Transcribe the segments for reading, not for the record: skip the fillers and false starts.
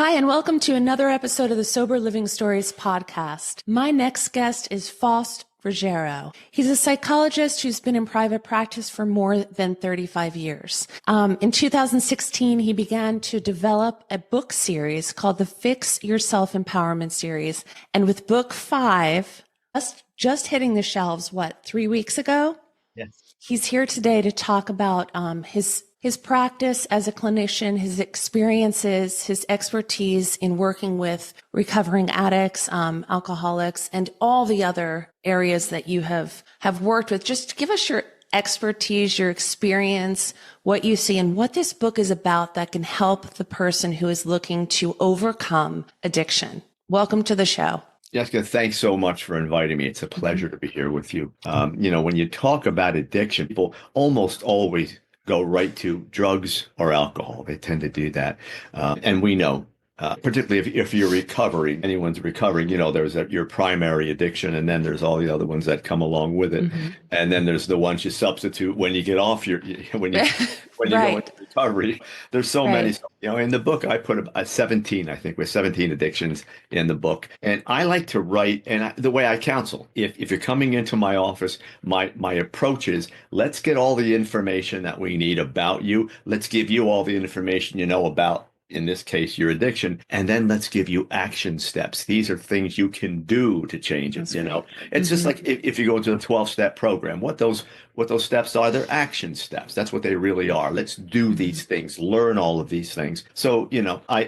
Hi, and welcome to another episode of the Sober Living Stories podcast. My next guest is Faust. Ruggiero. He's a psychologist who's been in private practice for more than 35 years. In 2016, he began to develop a book series called the Fix Your Self-Empowerment series. And with book 5, just hitting the shelves, 3 weeks ago? Yes. He's here today to talk about his practice as a clinician, his experiences, his expertise in working with recovering addicts, alcoholics, and all the other areas that you have worked with. Just give us your expertise, your experience, what you see, and what this book is about that can help the person who is looking to overcome addiction. Welcome to the show. Jessica, thanks so much for inviting me. It's a pleasure to be here with you. When you talk about addiction, people almost always go right to drugs or alcohol. They tend to do that. And we know, particularly if you're recovering, anyone's recovering, there's your primary addiction, and then there's all the other ones that come along with it. Mm-hmm. And then there's the ones you substitute when you get off when you right. go into recovery. There's so many. In the book, I put 17, I think, with 17 addictions in the book. And I like to write, and the way I counsel, if you're coming into my office, my approach is, let's get all the information that we need about you. Let's give you all the information you know about, in this case, your addiction, and then let's give you action steps. These are things you can do to change it. It's just like if you go into a 12-step program, what those steps are, they're action steps. That's what they really are. Let's do these things, learn all of these things. So,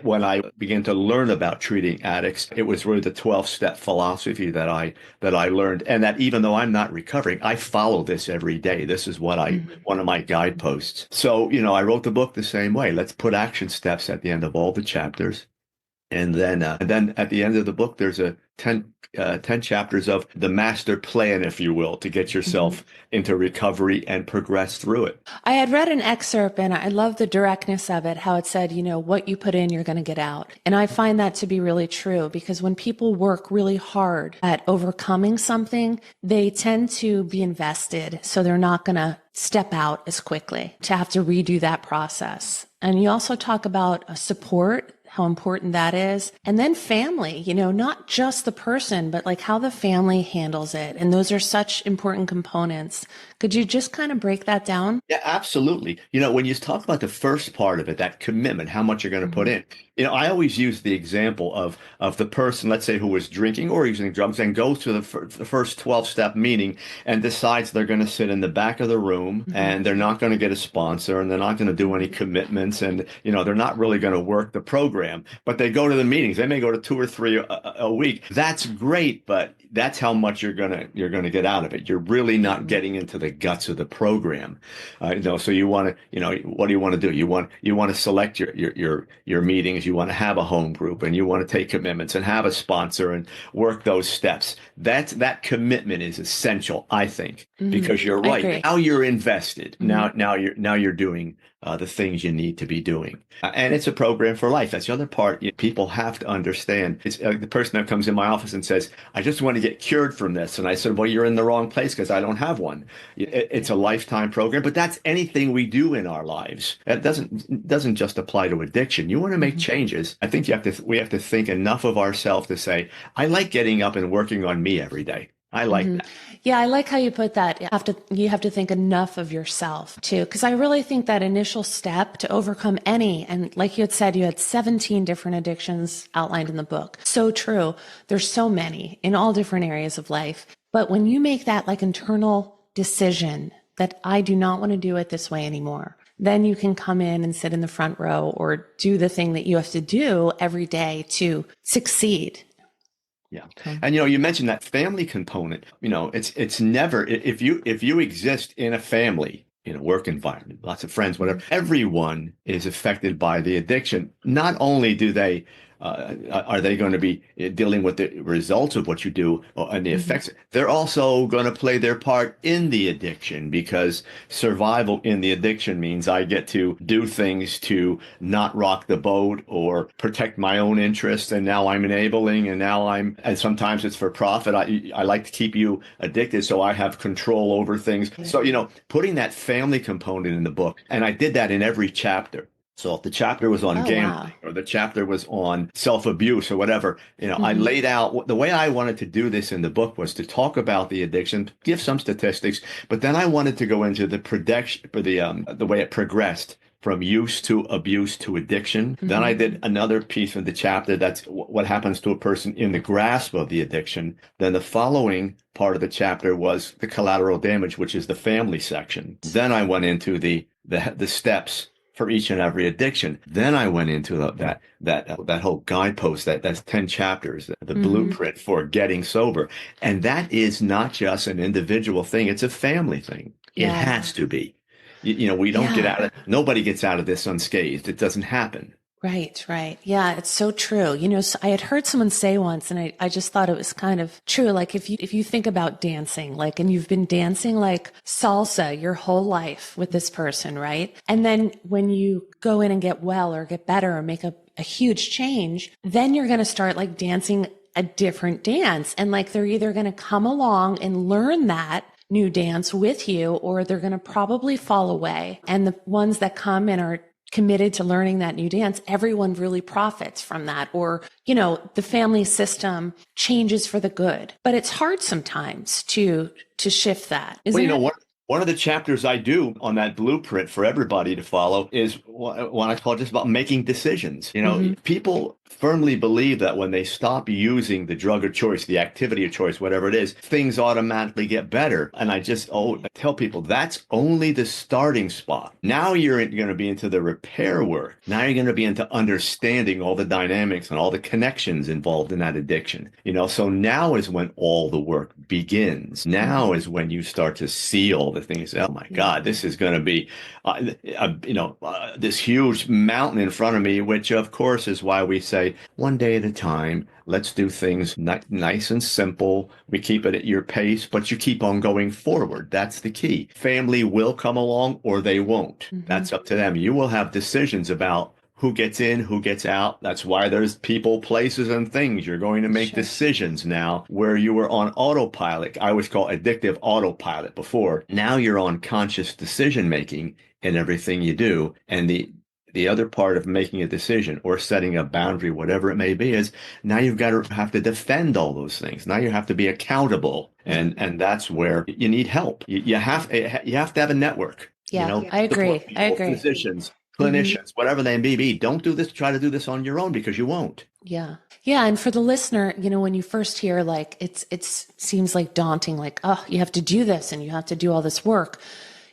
when I began to learn about treating addicts, it was really the 12-step philosophy that I learned, and that even though I'm not recovering, I follow this every day. This is what one of my guideposts. So, I wrote the book the same way. Let's put action steps at the end of all the chapters. And then at the end of the book, there's 10 chapters of the master plan, if you will, to get yourself into recovery and progress through it. I had read an excerpt, and I love the directness of it, how it said, what you put in, you're going to get out. And I find that to be really true, because when people work really hard at overcoming something, they tend to be invested. So they're not going to step out as quickly, to have to redo that process. And you also talk about support, how important that is. And then family, not just the person, but like how the family handles it. And those are such important components. Could you just kind of break that down? Yeah, absolutely. When you talk about the first part of it, that commitment, how much you're going to put in, I always use the example of the person, let's say, who was drinking or using drugs and goes to the first 12-step meeting and decides they're going to sit in the back of the room and they're not going to get a sponsor and they're not going to do any commitments and, they're not really going to work the program, but they go to the meetings. They may go to 2 or 3 a week. That's great, but that's how much you're going to get out of it. You're really not getting into the guts of the program. So you want to, what do you want to do? You want to select your meetings. You want to have a home group, and you want to take commitments and have a sponsor and work those steps. That commitment is essential, I think, because you're right. Now you're invested. Now you're doing the things you need to be doing. And it's a program for life. That's the other part people have to understand. It's the person that comes in my office and says, I just want to get cured from this. And I said, well, you're in the wrong place, because I don't have one. It's a lifetime program, but that's anything we do in our lives. That doesn't just apply to addiction. You want to make changes. I think we have to think enough of ourselves to say, I like getting up and working on me every day. I like that. Yeah, I like how you put that. You have to think enough of yourself too, because I really think that initial step to overcome any, and like you had said, you had 17 different addictions outlined in the book. So true. There's so many in all different areas of life. But when you make that like internal decision that I do not want to do it this way anymore, then you can come in and sit in the front row or do the thing that you have to do every day to succeed. Yeah. And, you mentioned that family component. It's never, if you exist in a family, in a work environment, lots of friends, whatever, everyone is affected by the addiction. Not only are they going to be dealing with the results of what you do and the effects, they're also going to play their part in the addiction, because survival in the addiction means I get to do things to not rock the boat or protect my own interests. And now I'm enabling, and sometimes it's for profit. I like to keep you addicted, so I have control over things. So, putting that family component in the book, and I did that in every chapter. So if the chapter was on Oh, wow. gambling or the chapter was on self-abuse or whatever, I Hmm. laid out the way I wanted to do this in the book was to talk about the addiction, give some statistics, but then I wanted to go into the production for the way it progressed from use to abuse to addiction. Then I Hmm. did another piece of the chapter that's what happens to a person in the grasp of the addiction. Then the following part of the chapter was the collateral damage, which is the family section. Then I went into the steps for each and every addiction. Then I went into that whole guidepost that's 10 chapters, the Hmm. blueprint for getting sober. And that is not just an individual thing, it's a family thing. It Yeah. has to be. We don't get Yeah. out of nobody gets out of this unscathed. It doesn't happen. Right, right. Yeah, it's so true. So I had heard someone say once, and I just thought it was kind of true. Like if you think about dancing, like, and you've been dancing like salsa your whole life with this person, right? And then when you go in and get well or get better or make a huge change, then you're going to start like dancing a different dance. And like they're either going to come along and learn that new dance with you, or they're going to probably fall away. And the ones that come and are committed to learning that new dance, everyone really profits from that. Or, the family system changes for the good. But it's hard sometimes to shift that, Well, isn't it? one of the chapters I do on that blueprint for everybody to follow is what I call just about making decisions. Hmm. People firmly believe that when they stop using the drug of choice, the activity of choice, whatever it is, things automatically get better. And I tell people that's only the starting spot. Now you're going to be into the repair work. Now you're going to be into understanding all the dynamics and all the connections involved in that addiction. So now is when all the work begins. Now is when you start to see all the things. Oh my Yeah. God, this is going to be, this huge mountain in front of me, which of course is why we say one day at a time. Let's do things nice and simple. We keep it at your pace, but you keep on going forward. That's the key. Family will come along or they won't. Hmm. That's up to them. You will have decisions about who gets in, who gets out. That's why there's people, places, and things. You're going to make Sure. decisions now where you were on autopilot. I always call addictive autopilot before. Now you're on conscious decision making in everything you do. And the other part of making a decision or setting a boundary, whatever it may be, is now you've got to have to defend all those things. Now you have to be accountable. Yeah. And that's where you need help. You have to have a network, Yeah. I support agree. I people, agree. physicians, Hmm. clinicians, whatever they may be. Don't do this, try to do this on your own because you won't. Yeah. Yeah. And for the listener, when you first hear like it seems like daunting, like, oh, you have to do this and you have to do all this work.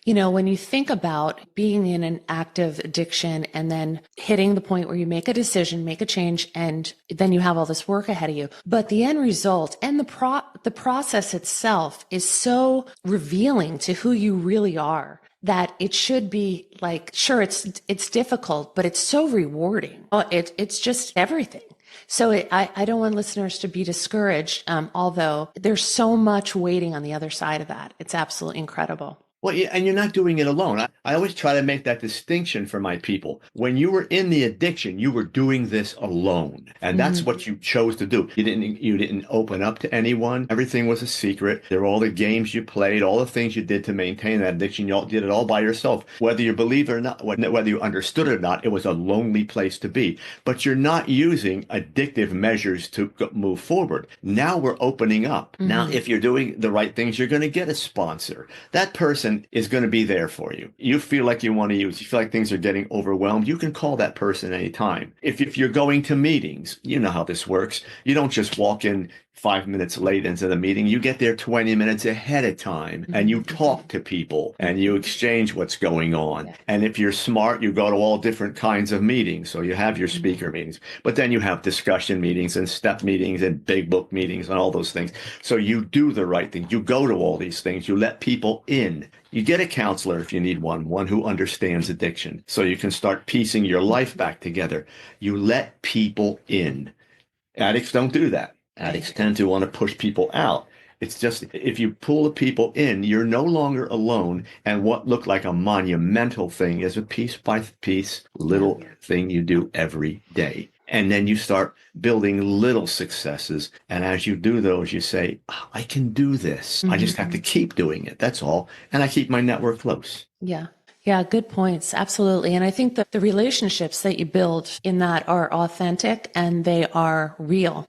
When you think about being in an active addiction and then hitting the point where you make a decision, make a change, and then you have all this work ahead of you. But the end result and the process itself is so revealing to who you really are that it should be like, sure, it's difficult, but it's so rewarding. It's just everything. So I don't want listeners to be discouraged, although there's so much waiting on the other side of that. It's absolutely incredible. Well, yeah, and you're not doing it alone. I always try to make that distinction for my people. When you were in the addiction, you were doing this alone. And that's Hmm. what you chose to do. You didn't open up to anyone. Everything was a secret. There were all the games you played, all the things you did to maintain that addiction. You all did it all by yourself. Whether you believe it or not, whether you understood it or not, it was a lonely place to be. But you're not using addictive measures to move forward. Now we're opening up. Now, Hmm. if you're doing the right things, you're going to get a sponsor. That person is going to be there for you. You feel like you want to use, you feel like things are getting overwhelmed, you can call that person anytime. If you're going to meetings, you know how this works. You don't just walk in 5 minutes late into the meeting. You get there 20 minutes ahead of time and Hmm. you talk to people and you exchange what's going on. Yeah. And if you're smart, you go to all different kinds of meetings. So you have your speaker meetings, but then you have discussion meetings and step meetings and big book meetings and all those things. So you do the right thing. You go to all these things. You let people in. You get a counselor if you need one who understands addiction, so you can start piecing your life back together. You let people in. Addicts don't do that. Addicts tend to want to push people out. It's just if you pull the people in, you're no longer alone. And what looked like a monumental thing is a piece by piece Yeah. little thing you do every day. And then you start building little successes. And as you do those, you say, "Oh, I can do this. I Hmm. just have to keep doing it. That's all." And I keep my network close. Yeah. Yeah, good points. Absolutely. And I think that the relationships that you build in that are authentic and they are real,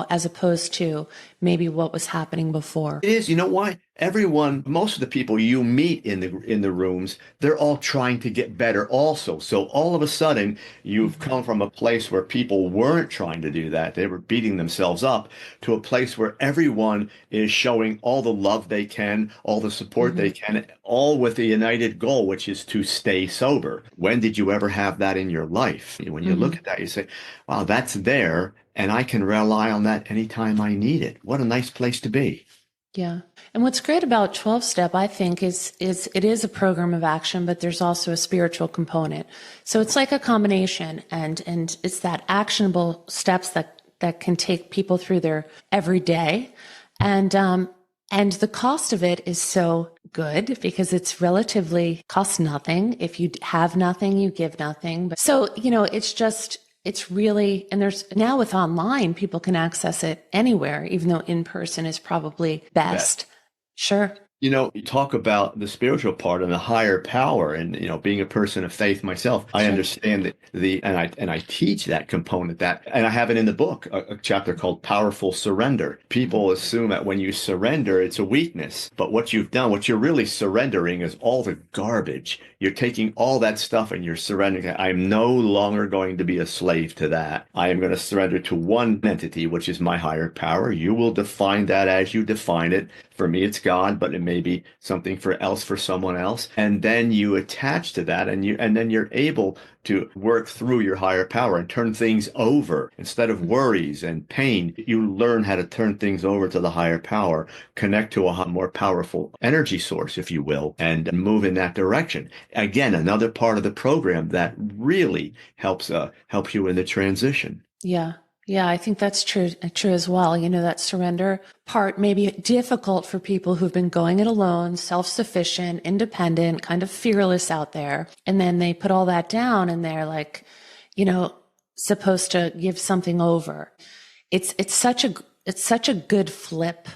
as opposed to maybe what was happening before. It is, you know why? Everyone, most of the people you meet in the rooms, they're all trying to get better also. So all of a sudden, you've come from a place where people weren't trying to do that. They were beating themselves up to a place where everyone is showing all the love they can, all the support Mm-hmm. they can, all with a united goal, which is to stay sober. When did you ever have that in your life? When you look Mm-hmm. at that, you say, wow, that's there, and I can rely on that anytime I need it. What a nice place to be. Yeah. And what's great about 12 step, I think, is it is a program of action, but there's also a spiritual component. So it's like a combination, and it's that actionable steps that can take people through their everyday. And the cost of it is so good because it's relatively costs nothing. If you have nothing, you give nothing. But so, it's really, and there's now with online, people can access it anywhere, even though in person is probably best. Sure. You talk about the spiritual part and the higher power and, being a person of faith myself, I Sure. understand that and I teach that component and I have it in the book, a chapter called Powerful Surrender. People assume that when you surrender, it's a weakness, but what you've done, what you're really surrendering is all the garbage. You're taking all that stuff and you're surrendering it. I'm no longer going to be a slave to that. I am going to surrender to one entity, which is my higher power. You will define that as you define it. For me, it's God, but it may be something for someone else. And then you attach to that and then you're able to work through your higher power and turn things over instead of worries and pain. You learn how to turn things over to the higher power, connect to a more powerful energy source, if you will, and move in that direction. Again, another part of the program that really helps help you in the transition. Yeah. Yeah, I think that's true as well. That surrender part may be difficult for people who've been going it alone, self-sufficient, independent, kind of fearless out there. And then they put all that down and they're like, supposed to give something over. It's such a good flip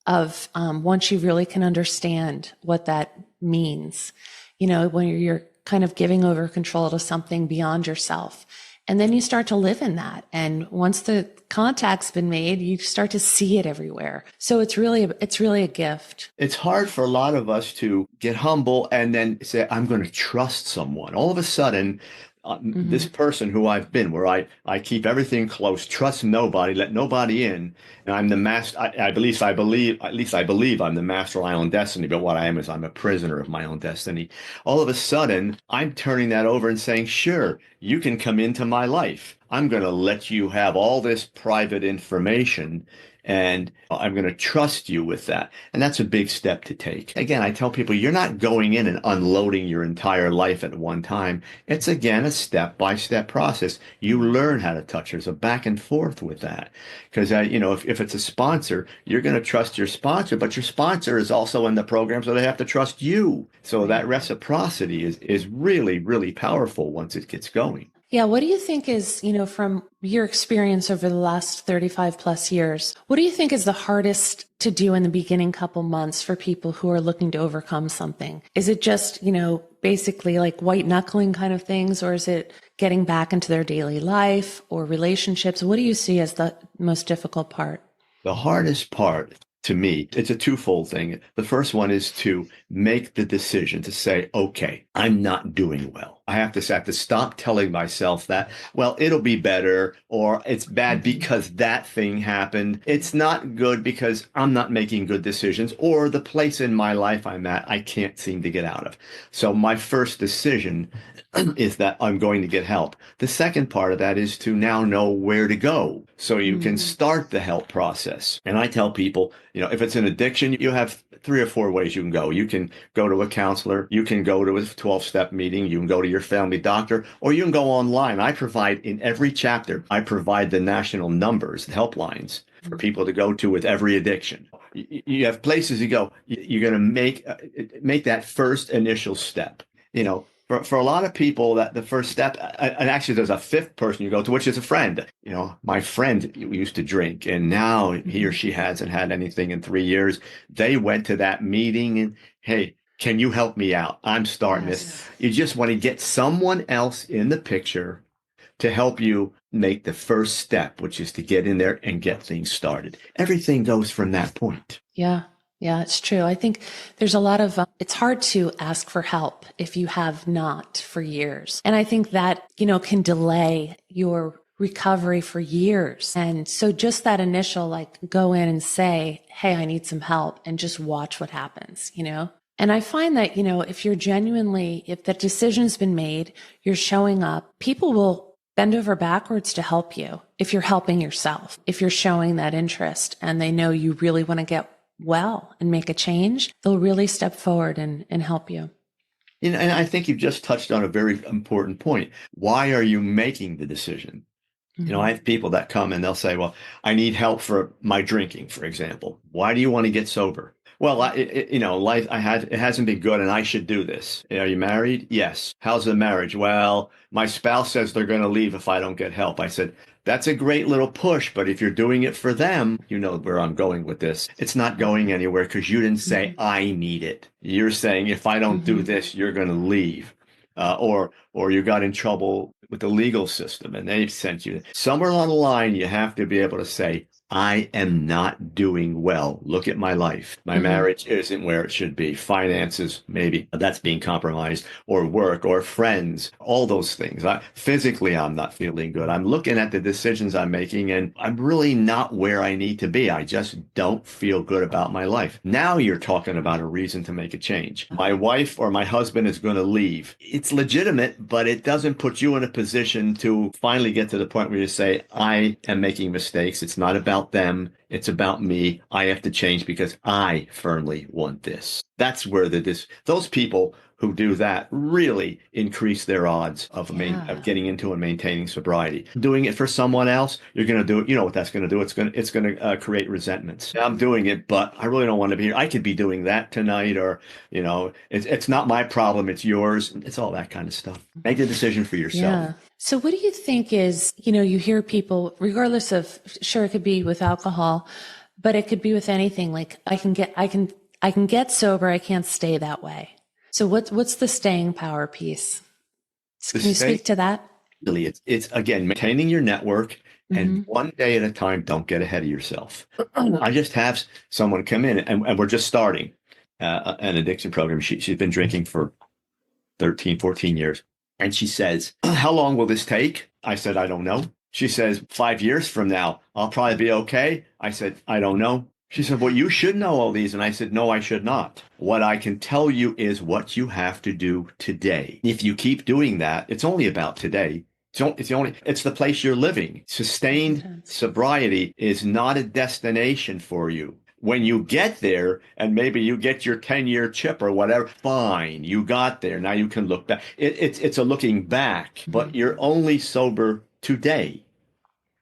of once you really can understand what that means. When you're kind of giving over control to something beyond yourself. And then you start to live in that. And once the contact's been made, you start to see it everywhere. So it's really a gift. It's hard for a lot of us to get humble and then say, I'm going to trust someone. All of a sudden, Mm-hmm. this person who I've been, where I keep everything close, trust nobody, let nobody in, and I'm the master. At least I believe I'm the master of my own destiny. But what I am is I'm a prisoner of my own destiny. All of a sudden, I'm turning that over and saying, sure, you can come into my life. I'm going to let you have all this private information. And I'm going to trust you with that. And that's a big step to take. Again, I tell people you're not going in and unloading your entire life at one time. It's again a step-by-step process. You learn how to touch. There's a back and forth with that. Because, if it's a sponsor, you're going to trust your sponsor, but your sponsor is also in the program, so they have to trust you. So that reciprocity is really, really powerful once it gets going. Yeah. What do you think is, from your experience over the last 35 plus years, what do you think is the hardest to do in the beginning couple months for people who are looking to overcome something? Is it just, basically like white knuckling kind of things, or is it getting back into their daily life or relationships? What do you see as the most difficult part? The hardest part to me, it's a twofold thing. The first one is to make the decision to say, okay, I'm not doing well. I have to stop telling myself that, well, it'll be better, or it's bad Mm-hmm. because that thing happened. It's not good because I'm not making good decisions, or the place in my life I'm at, I can't seem to get out of. So my first decision is that I'm going to get help. The second part of that is to now know where to go so you can Mm-hmm. start the help process. And I tell people, if it's an addiction, you have 3 or 4 ways you can go. You can go to a counselor, you can go to a 12-step meeting, you can go to your family doctor, or you can go online. I provide in every chapter, I provide the national numbers, the helplines for people to go to with every addiction. You have places you go. You're going to make that first initial step. For a lot of people, that the first step, and actually there's a fifth person you go to, which is a friend. My friend used to drink, and now he or Mm-hmm. she hasn't had anything in 3 years. They went to that meeting, and hey, Can you help me out? I'm starting this. Yes. You just want to get someone else in the picture to help you make the first step, which is to get in there and get things started. Everything goes from that point. Yeah. Yeah, it's true. I think there's a lot of, it's hard to ask for help if you have not for years. And I think that, can delay your recovery for years. And so just that initial, like, go in and say, hey, I need some help, and just watch what happens. And I find that, if you're genuinely, if the decision's been made, you're showing up, people will bend over backwards to help you if you're helping yourself, if you're showing that interest and they know you really want to get well and make a change, they'll really step forward and help you. And I think you've just touched on a very important point. Why are you making the decision? I have people that come and they'll say, well, I need help for my drinking, for example. Why do you want to get sober? Well, life it hasn't been good and I should do this. Are you married? Yes. How's the marriage? Well, my spouse says they're going to leave if I don't get help. I said, that's a great little push, but if you're doing it for them, you know where I'm going with this. It's not going anywhere because you didn't say, I need it. You're saying, if I don't do this, you're going to leave. Or you got in trouble with the legal system and they've sent you. Somewhere along the line, you have to be able to say, I am not doing well. Look at my life. My marriage isn't where it should be. Finances, maybe that's being compromised, or work, or friends, all those things. Physically, I'm not feeling good. I'm looking at the decisions I'm making and I'm really not where I need to be. I just don't feel good about my life. Now you're talking about a reason to make a change. My wife or my husband is going to leave. It's legitimate, but it doesn't put you in a position to finally get to the point where you say, I am making mistakes. It's not about them. It's about me. I have to change because I firmly want this. That's where those people who do that really increase their odds of getting into and maintaining sobriety. Doing it for someone else, you're going to do it. You know what that's going to do? It's going to create resentments. I'm doing it, but I really don't want to be here. I could be doing that tonight, or it's not my problem. It's yours. It's all that kind of stuff. Make the decision for yourself. Yeah. So what do you think is, you hear people, regardless of, sure, it could be with alcohol, but it could be with anything. Like I can get sober. I can't stay that way. So what's the staying power piece? Can you speak to that? Really, it's again, maintaining your network, and one day at a time, don't get ahead of yourself. I just have someone come in and we're just starting an addiction program. She's been drinking for 13, 14 years. And she says, how long will this take? I said, I don't know. She says, 5 years from now, I'll probably be okay. I said, I don't know. She said, well, you should know all these. And I said, no, I should not. What I can tell you is what you have to do today. If you keep doing that, it's only about today. It's the place you're living. Sustained sobriety is not a destination for you. When you get there and maybe you get your 10-year chip or whatever, fine, you got there. Now you can look back. It's a looking back, but you're only sober today.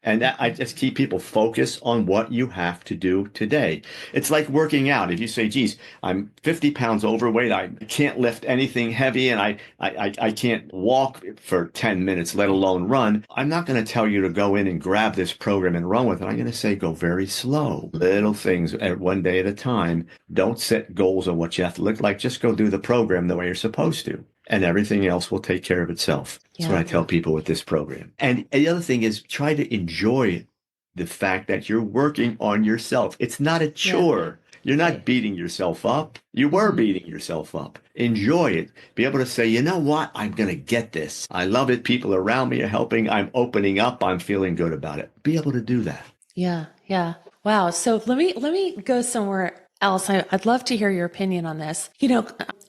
And I just keep people focused on what you have to do today. It's like working out. If you say, geez, I'm 50 pounds overweight, I can't lift anything heavy, and I can't walk for 10 minutes, let alone run. I'm not going to tell you to go in and grab this program and run with it. I'm going to say, go very slow, little things one day at a time. Don't set goals on what you have to look like. Just go do the program the way you're supposed to. And everything else will take care of itself. That's what I tell people with this program. And the other thing is try to enjoy the fact that you're working on yourself. It's not a chore. You're not beating yourself up. You were beating yourself up. Enjoy it. Be able to say, you know what? I'm going to get this. I love it. People around me are helping. I'm opening up. I'm feeling good about it. Be able to do that. Yeah. Yeah. Wow. So let me go somewhere else. I'd love to hear your opinion on this.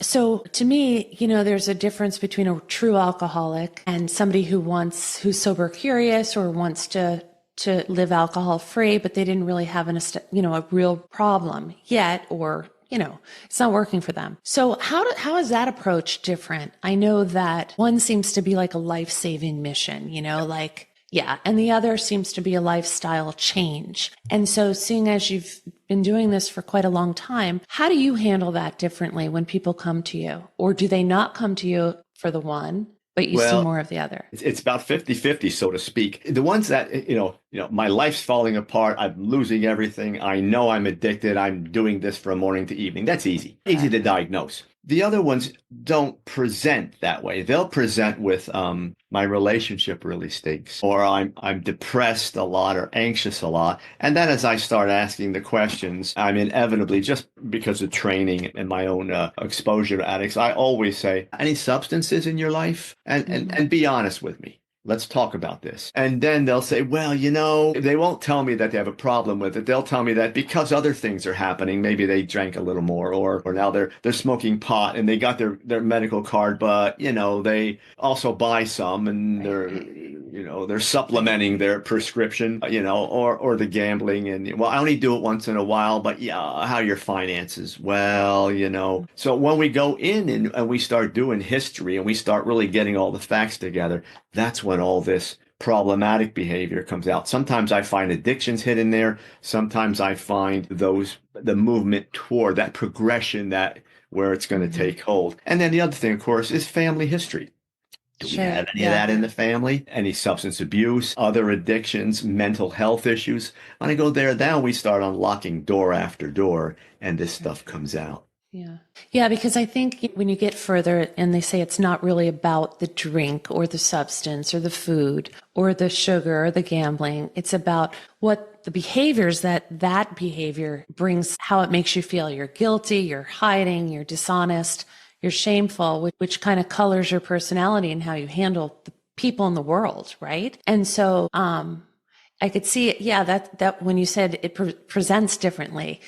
So to me, there's a difference between a true alcoholic and somebody who's sober curious or wants to live alcohol free, but they didn't really have a real problem yet, or it's not working for them. So how is that approach different? I know that one seems to be like a life-saving mission, and the other seems to be a lifestyle change. And so seeing as you've been doing this for quite a long time, how do you handle that differently when people come to you? Or do they not come to you for the one, but you see more of the other? It's about 50-50, so to speak. The ones that, my life's falling apart. I'm losing everything. I know I'm addicted. I'm doing this from morning to evening. That's easy to diagnose. The other ones don't present that way. They'll present with my relationship really stinks, or I'm depressed a lot or anxious a lot. And then as I start asking the questions, I'm inevitably, just because of training and my own exposure to addicts, I always say, any substances in your life? And be honest with me. Let's talk about this. And then they'll say, well, they won't tell me that they have a problem with it. They'll tell me that because other things are happening, maybe they drank a little more, or now they're smoking pot and they got their medical card, but they also buy some, and they're supplementing their prescription, or the gambling, and well, I only do it once in a while, but yeah, how are your finances? Well, So when we go in and we start doing history and we start really getting all the facts together, that's when all this problematic behavior comes out. Sometimes I find addictions hidden there. Sometimes I find the movement toward that progression, that where it's going to take hold. And then the other thing, of course, is family history. Do we have any of that in the family? Any substance abuse, other addictions, mental health issues? When I go there now, we start unlocking door after door, and this stuff comes out. Yeah. Yeah, because I think when you get further and they say it's not really about the drink or the substance or the food or the sugar or the gambling, it's about what the behaviors that behavior brings, how it makes you feel. You're guilty, you're hiding, you're dishonest, you're shameful, which kind of colors your personality and how you handle the people in the world, right? And so I could see it. Yeah, that when you said it presents differently.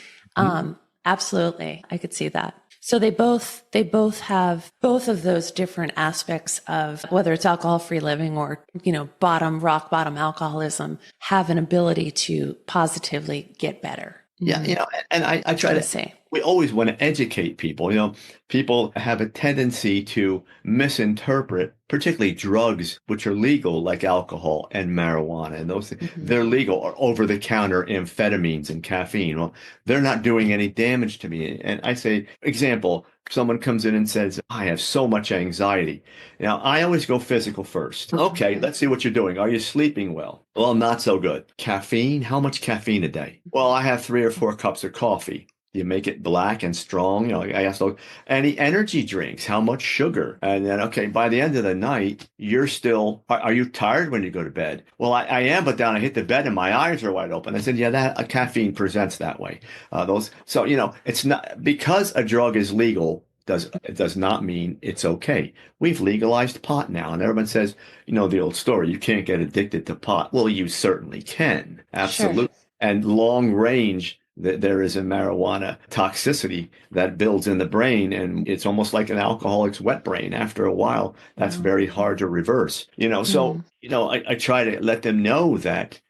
Absolutely. I could see that. So they both have both of those different aspects of whether it's alcohol-free living or, rock bottom alcoholism, have an ability to positively get better. Yeah, and I try to say, we always want to educate people. People have a tendency to misinterpret, particularly drugs, which are legal, like alcohol and marijuana, and those things. They're legal, or over-the-counter amphetamines and caffeine. Well, they're not doing any damage to me. And I say, example, someone comes in and says, I have so much anxiety. Now, I always go physical first. Okay, let's see what you're doing. Are you sleeping well? Well, not so good. Caffeine? How much caffeine a day? Well, I have 3 or 4 cups of coffee. You make it black and strong. I asked, any energy drinks, how much sugar? And then, okay, by the end of the night, you're still, are you tired when you go to bed? Well, I am, but then I hit the bed and my eyes are wide open. I said, yeah, that caffeine presents that way. It's not, because a drug is legal, it does not mean it's okay. We've legalized pot now, and everyone says, the old story, you can't get addicted to pot. Well, you certainly can. Absolutely. Sure. And long range, there is a marijuana toxicity that builds in the brain, and it's almost like an alcoholic's wet brain. After a while, that's very hard to reverse. I try to let them know that,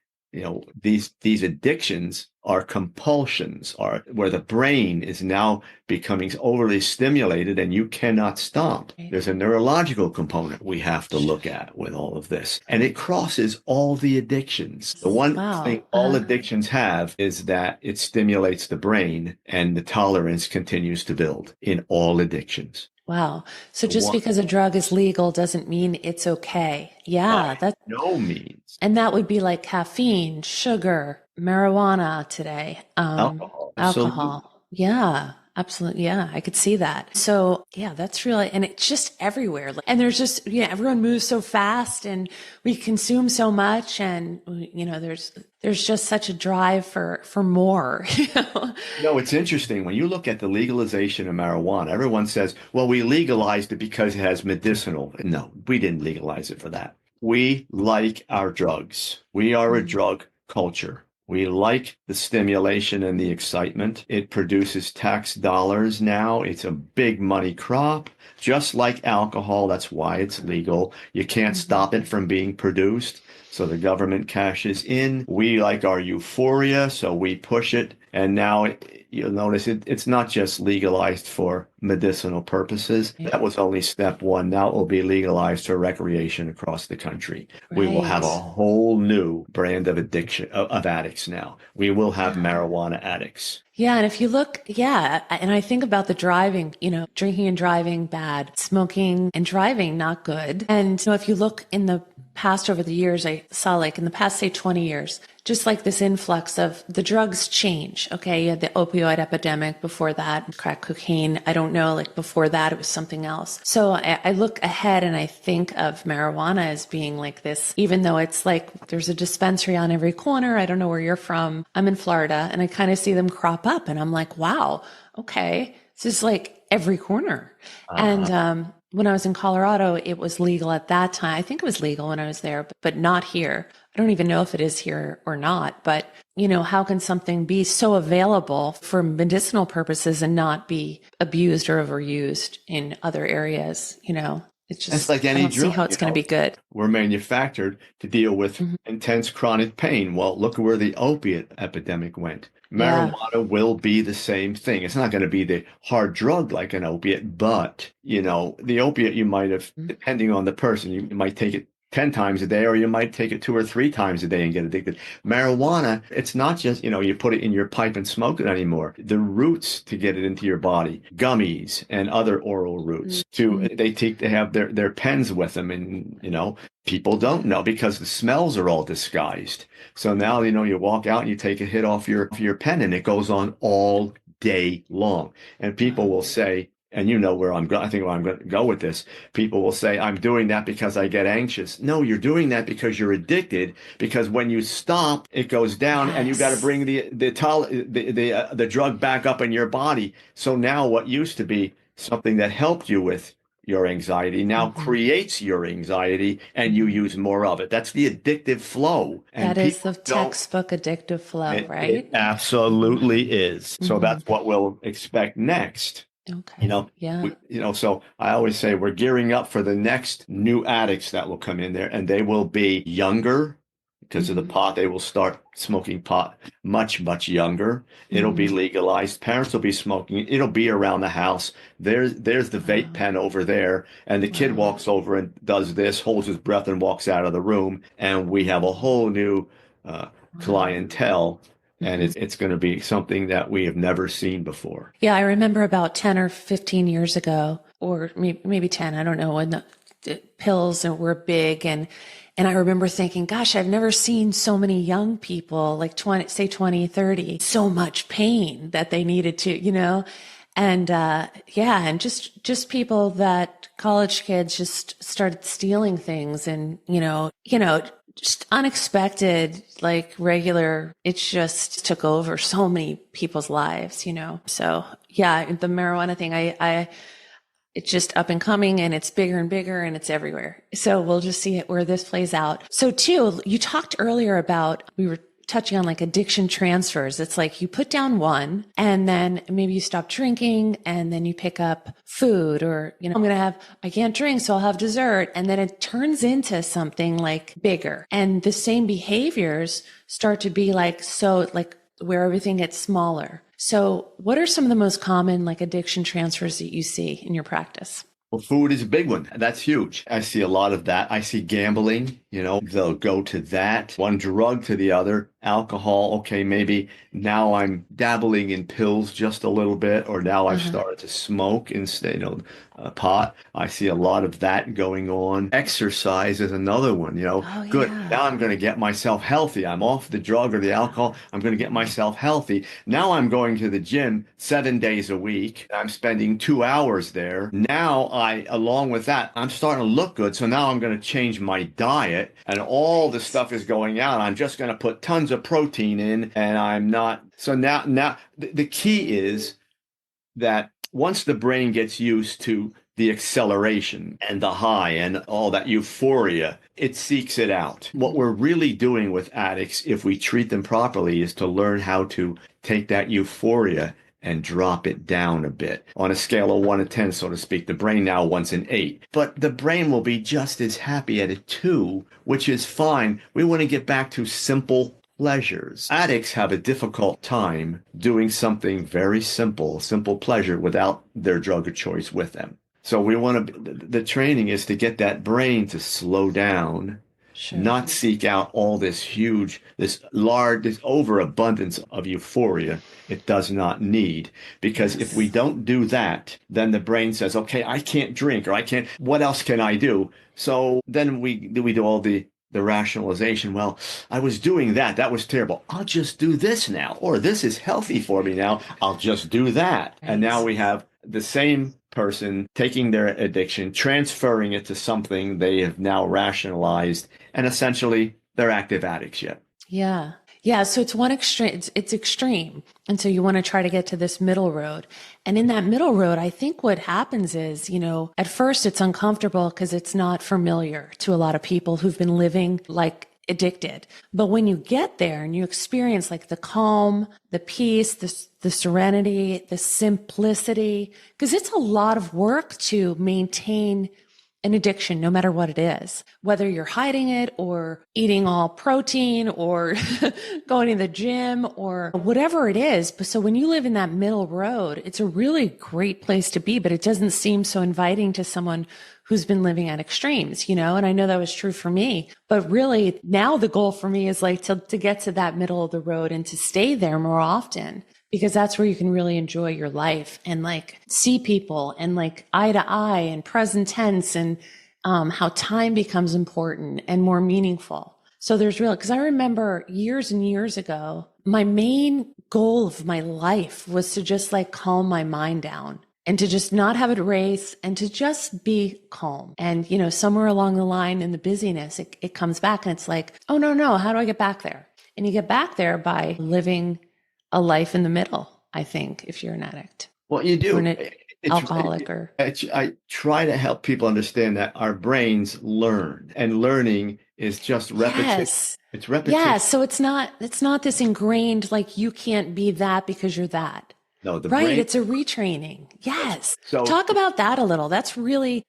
these addictions are compulsions, are where the brain is now becoming overly stimulated and you cannot stop. There's a neurological component we have to look at with all of this. And it crosses all the addictions. The one thing all addictions have is that it stimulates the brain, and the tolerance continues to build in all addictions. Wow. So just because a drug is legal doesn't mean it's okay. Yeah. That's no means. And that would be like caffeine, sugar, marijuana today. Alcohol. Yeah, absolutely. Yeah, I could see that. So yeah, that's really, and it's just everywhere. And there's just, everyone moves so fast and we consume so much, and there's just such a drive for more. It's interesting. When you look at the legalization of marijuana, everyone says, well, we legalized it because it has medicinal. No, we didn't legalize it for that. We like our drugs. We are a drug culture. We like the stimulation and the excitement. It produces tax dollars now. It's a big money crop, just like alcohol. That's why it's legal. You can't stop it from being produced. So the government cashes in. We like our euphoria, so we push it. And now you'll notice it's not just legalized for medicinal purposes. That was only step one. Now it will be legalized for recreation across the country. Right. We will have a whole new brand of addiction, of addicts now. We will have marijuana addicts. Yeah. And if you look, and I think about the driving, drinking and driving, bad, smoking and driving, not good. And if you look in the past over the years, I saw like in the past, say 20 years, just like this influx of the drugs change. Okay. You had the opioid epidemic before that, crack cocaine. I don't know, like before that, it was something else. So I look ahead and I think of marijuana as being like this, even though it's like there's a dispensary on every corner. I don't know where you're from. I'm in Florida and I kind of see them crop up and I'm like, wow, okay. This is like every corner. Uh-huh. And, when I was in Colorado, it was legal at that time. I think it was legal when I was there, but not here. I don't even know if it is here or not, but how can something be so available for medicinal purposes and not be abused or overused in other areas? It's It's just, like I any don't see drug, how it's going to be good. we're manufactured to deal with Mhm. intense chronic pain. Well, look where the opiate epidemic went. Yeah. Marijuana will be the same thing. It's not going to be the hard drug like an opiate, but the opiate you might have, Mhm. depending on the person, you might take it 10 times a day, or you might take it 2 or 3 times a day and get addicted. Marijuana, it's not just, you put it in your pipe and smoke it anymore. The roots to get it into your body, gummies and other oral roots Mhm. they have their pens with them, and people don't know because the smells are all disguised. So now, you walk out and you take a hit off your pen and it goes on all day long. And people will say, and you know where I think where I'm going to go with this. People will say, I'm doing that because I get anxious. No, you're doing that because you're addicted, because when you stop, it goes down and you got to Yes. bring the drug back up in your body. So now what used to be something that helped you with your anxiety now Mhm. creates your anxiety and you Mhm. use more of it. That's the addictive flow. And That is people the don't, textbook addictive flow, it right? absolutely is. So Hmm. that's what we'll expect next. You Okay. know, Yeah. so I always say we're gearing up for the next new addicts that will come in there, and they will be younger because of the Hmm. pot. They will start smoking pot much, much younger. It'll be Hmm. legalized. Parents will be smoking. It'll be around the house. There's the vape Wow. pen over there, and the kid Wow. walks over and does this, holds his breath, and walks out of the room, and we have a whole new uh, Wow. clientele, and Hmm. it's going to be something that we have never seen before. Yeah, I remember about 10 or 15 years ago, or maybe 10, I don't know, when the pills were big. And I remember thinking, gosh, I've never seen so many young people, like 20, say 20, 30, so much pain that they needed to. And yeah, and just people that college kids just started stealing things and just unexpected, like regular, it just took over so many people's lives. So yeah, the marijuana thing, it's just up and coming and it's bigger and bigger and it's everywhere. So we'll just see where this plays out. So too, you talked earlier about, we were touching on like addiction transfers. It's like you put down one and then maybe you stop drinking and then you pick up food or, I can't drink, so I'll have dessert. And then it turns into something like bigger and the same behaviors start to be like, so like where everything gets smaller. So what are some of the most common like addiction transfers that you see in your practice? Well, food is a big one. That's huge. I see a lot of that. I see gambling, they'll go to that, one drug to the other, alcohol. Okay, maybe now I'm dabbling in pills just a little bit, or now I've Uh-huh. started to smoke instead, pot. I see a lot of that going on. Exercise is another one, Oh good. yeah. Now I'm going to get myself healthy. I'm off the drug or the alcohol. I'm going to get myself healthy. Now I'm going to the gym 7 days a week. I'm spending 2 hours there. Now along with that, I'm starting to look good. So now I'm going to change my diet and all the Right. stuff is going out. I'm just going to put tons of protein in and I'm not. So now the key is that once the brain gets used to the acceleration and the high and all that euphoria, it seeks it out. What we're really doing with addicts, if we treat them properly, is to learn how to take that euphoria and drop it down a bit on a scale of 1 to 10, so to speak. The brain now wants an 8, but the brain will be just as happy at a 2, which is fine. We want to get back to simple pleasures. Addicts have a difficult time doing something very simple, simple pleasure without their drug of choice with them. So we want to, the training is to get that brain to slow down Sure. not seek out all this huge, this large, this overabundance of euphoria it does not need. Because if we Yes. don't do that, then the brain says, okay, I can't drink or I can't, what else can I do? So then we do all the rationalization. Well, I was doing that. That was terrible. I'll just do this now. Or this is healthy for me now. I'll just do that. And now Right. we have the same person taking their addiction, transferring it to something they have now rationalized, and essentially they're active addicts yet. Yeah. Yeah. So it's one extreme, it's extreme. And so you want to try to get to this middle road. And in that middle road, I think what happens is, at first it's uncomfortable because it's not familiar to a lot of people who've been living like addicted. But when you get there and you experience like the calm, the peace, the serenity, the simplicity, because it's a lot of work to maintain an addiction, no matter what it is, whether you're hiding it or eating all protein or going to the gym or whatever it is. But so when you live in that middle road, it's a really great place to be, but it doesn't seem so inviting to someone who's been living at extremes, and I know that was true for me, but really now the goal for me is like to get to that middle of the road and to stay there more often, because that's where you can really enjoy your life and like see people and like eye to eye and present tense and how time becomes important and more meaningful. So because I remember years and years ago, my main goal of my life was to just like calm my mind down and to just not have it race and to just be calm. And, somewhere along the line in the busyness, it comes back and it's like, oh, no, how do I get back there? And you get back there by living a life in the middle, I think, if you're an addict Well, you or do. an It's, alcoholic or. I try to help people understand that our brains learn, and learning is just repetition. Yes. It's Yeah. repetition. So it's not this ingrained, like you can't be that because you're that. No, the Right. brain. It's a retraining. Yes. So Talk about that a little. That's really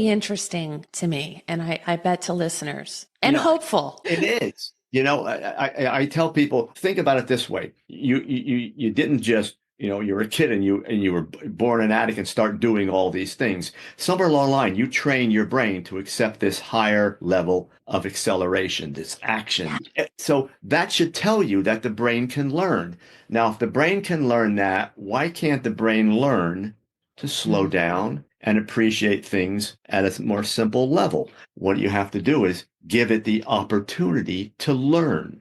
interesting to me. And I bet to listeners you and know, hopeful. it is. I tell people, think about it this way. You didn't just, you were a kid and you were born an addict and start doing all these things. Somewhere along the line, you train your brain to accept this higher level of acceleration, this action. So that should tell you that the brain can learn. Now, if the brain can learn that, why can't the brain learn to slow Mm, down and appreciate things at a more simple level? What you have to do is give it the opportunity to learn.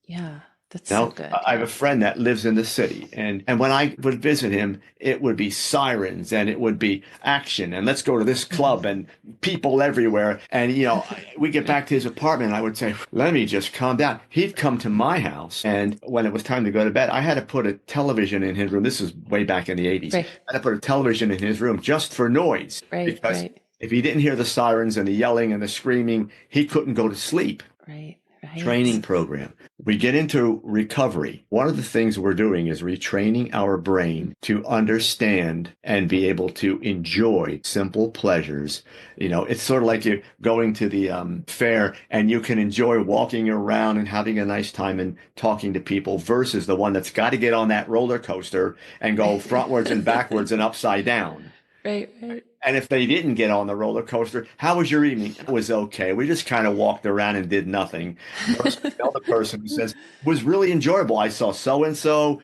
yeah. That's so Now, good. I have a Yeah. friend that lives in the city, and when I would visit him, it would be sirens and it would be action, and let's go to this club and people everywhere. And we get back to his apartment, and I would say, "Let me just calm down." He'd come to my house, and when it was time to go to bed, I had to put a television in his room. This is way back in the 80s. Right. I had to put a television in his room just for noise, Right. because Right. if he didn't hear the sirens and the yelling and the screaming, he couldn't go to sleep. Right. Training Right. program. We get into recovery. One of the things we're doing is retraining our brain to understand and be able to enjoy simple pleasures. It's sort of like you're going to the fair and you can enjoy walking around and having a nice time and talking to people versus the one that's got to get on that roller coaster and go frontwards and backwards and upside down. Right. Right. And if they didn't get on the roller coaster, how was your evening? It was okay. We just kind of walked around and did nothing. Versus the other person who says, it was really enjoyable. I saw so and so,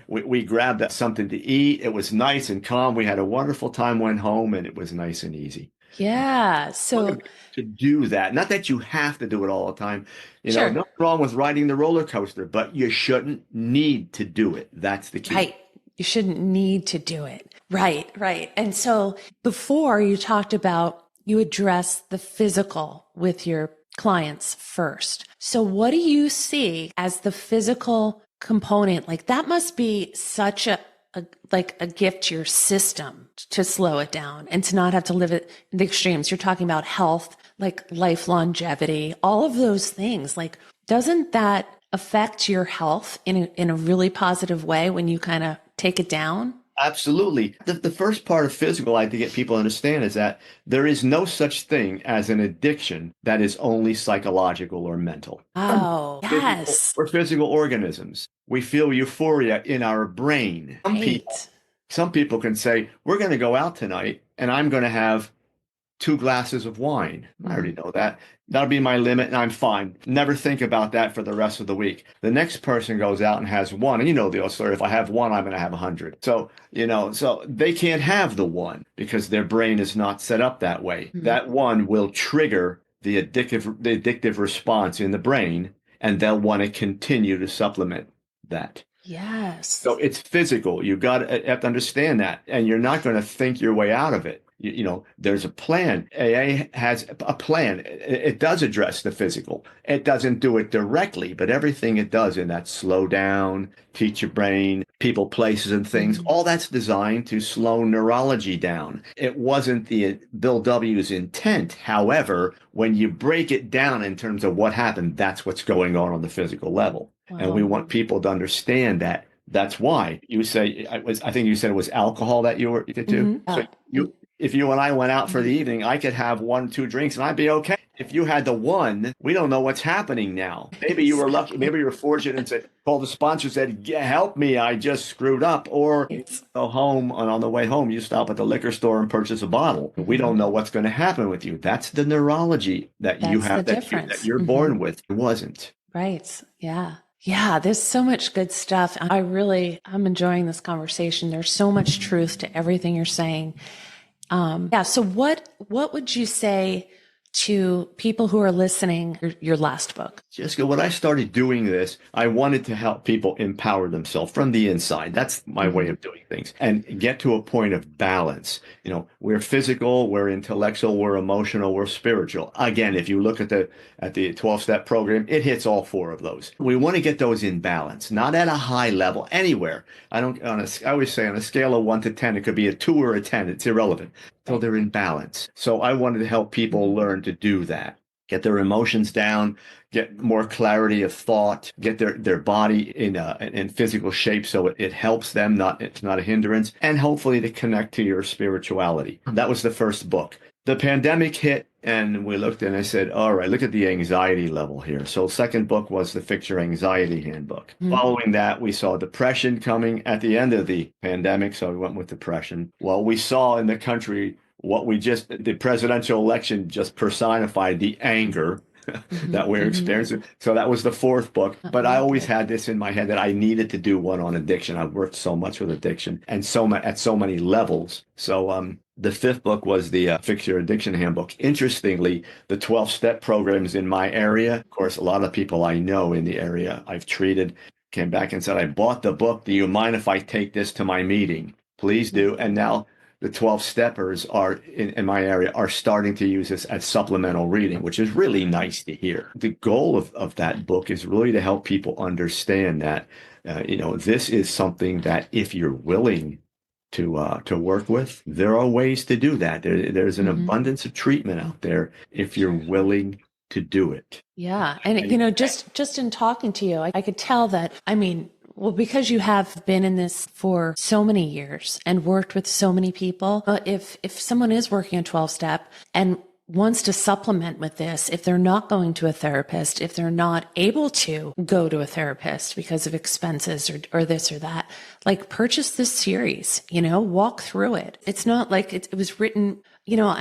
we grabbed something to eat. It was nice and calm. We had a wonderful time, went home, and it was nice and easy. Yeah. Look at So to do that. Not that you have to do it all the time. sure. Nothing wrong with riding the roller coaster, but you shouldn't need to do it. That's the key. Right. You shouldn't need to do it. Right. Right. And so before you talked about you address the physical with your clients first. So what do you see as the physical component? Like that must be such a gift to your system to slow it down and to not have to live it in the extremes. You're talking about health, like life longevity, all of those things. Like, doesn't that affect your health in a really positive way when you kind of take it down? Absolutely. The first part of physical, I think, that people understand is that there is no such thing as an addiction that is only psychological or mental. Oh, Physical, yes. we're physical organisms. We feel euphoria in our brain. Some people, Right. some people can say, we're going to go out tonight and I'm going to have 2 glasses of wine. I already Mm-hmm. know that. That'll be my limit, and I'm fine. Never think about that for the rest of the week. The next person goes out and has one, and you know the old story. If I have one, I'm going to have 100. So, so they can't have the one because their brain is not set up that way. That one will trigger the addictive response in the brain, and they'll want to continue to supplement that. Yes. So it's physical. Have to understand that, and you're not going to think your way out of it. There's a plan. AA has a plan. It does address the physical. It doesn't do it directly, but everything it does in that slow down, teach your brain, people, places, and things, Mm-hmm. all that's designed to slow neurology down. It wasn't the Bill W.'s intent. However, when you break it down in terms of what happened, that's what's going on the physical level. And we Wow. want people to understand that. That's why you say I think you said it was alcohol that you did too. Mm-hmm. So Yeah. if you and I went out for the Mhm. evening, I could have 1, 2 drinks and I'd be okay. If you had the one, we don't know what's happening now. Maybe you were lucky. Exactly. Maybe you were fortunate and said, called the sponsor, said, help me, I just screwed up. Or you It's, go home, and on the way home, you stop at the liquor store and purchase a bottle. We mhm. don't know what's going to happen with you. That's the neurology that you That's the have, that difference. you're Hmm. born with. It wasn't. Right. Yeah. Yeah, there's so much good stuff. I'm enjoying this conversation. There's so much truth to everything you're saying. Yeah. So what would you say to people who are listening, your last book? Jessica, when I started doing this, I wanted to help people empower themselves from the inside. That's my way Hmm. of doing things and get to a point of balance. We're physical, we're intellectual, we're emotional, we're spiritual. Again, if you look at the 12-step program, it hits all 4 of those. We want to get those in balance, not at a high level anywhere. I always say on a scale of 1 to 10, it could be a 2 or a 10. It's irrelevant. So Right. they're in balance. So I wanted to help people Hmm. learn to do that. Get their emotions down, get more clarity of thought, get their body in physical shape so it helps them, it's not a hindrance, and hopefully to connect to your spirituality. That was the first book. The pandemic hit, and we looked and I said, all right, look at the anxiety level here. So second book was the Fix Your Anxiety Handbook. Hmm. Following that, we saw depression coming at the end of the pandemic, so we went with depression. Well, we saw in the country the presidential election just personified the anger Hmm. that we're Hmm. experiencing. So that was the 4th book. But I Oh, always good. had this in my head that I needed to do one on addiction. I've worked so much with addiction and at so many levels. So the 5th book was the Fix Your Addiction Handbook. Interestingly, the 12-step programs in my area, of course, a lot of people I know in the area I've treated came back and said, I bought the book. Do you mind if I take this to my meeting? Please do. And now the 12 steppers are in my area are starting to use this as supplemental reading, which is really nice to hear. The goal of that book is really to help people understand that, this is something that if you're willing to work with, there are ways to do that. There's an Hmm. abundance of treatment out there if you're Sure. willing to do it. Yeah. And, And just in talking to you, I could tell that, well, because you have been in this for so many years and worked with so many people, if someone is working a 12 step and wants to supplement with this, if they're not going to a therapist, if they're not able to go to a therapist because of expenses or this or that, like purchase this series, walk through it. It's not like it was written.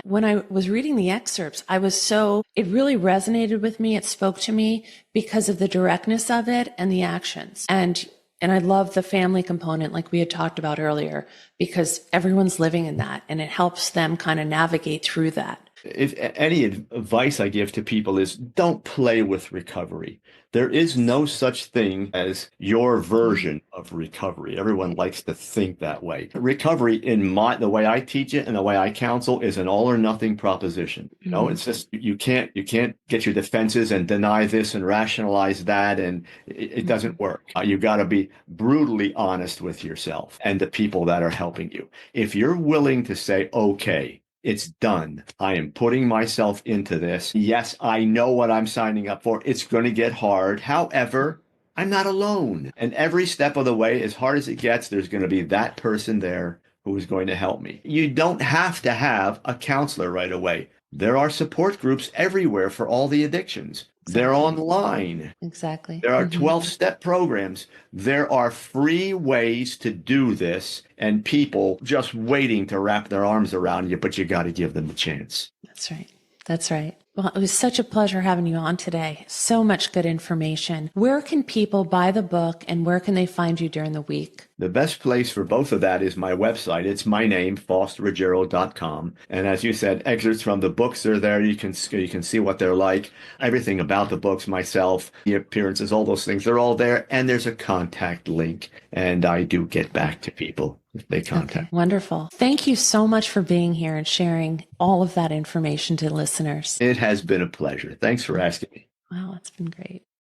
When I was reading the excerpts, it really resonated with me. It spoke to me because of the directness of it and the actions. And I love the family component, like we had talked about earlier, because everyone's living in that and it helps them kind of navigate through that. if any advice I give to people is don't play with recovery. There is no such thing as your Mhm. version of recovery. Everyone likes to think that way. Recovery the way I teach it and the way I counsel is an all or nothing proposition. Mhm. It's just you can't get your defenses and deny this and rationalize that, and it Mhm. doesn't work. You got to be brutally honest with yourself and the people that are helping you. If you're willing to say, okay, it's done. I am putting myself into this. Yes, I know what I'm signing up for. It's going to get hard. However, I'm not alone. And every step of the way, as hard as it gets, there's going to be that person there who is going to help me. You don't have to have a counselor right away. There are support groups everywhere for all the addictions. They're Exactly. online. Exactly. There are Hmm. 12-step programs. There are free ways to do this, and people just waiting to wrap their arms around you, but you got to give them a chance. That's right. That's right. Well, it was such a pleasure having you on today. So much good information. Where can people buy the book and where can they find you during the week? The best place for both of that is my website. It's my name, FaustRuggiero.com. And as you said, excerpts from the books are there. You can see what they're like, everything about the books, myself, the appearances, all those things. They're all there. And there's a contact link. And I do get back to people if they contact. Okay, wonderful. Thank you so much for being here and sharing all of that information to listeners. It has been a pleasure. Thanks for asking me. Wow, it's been great.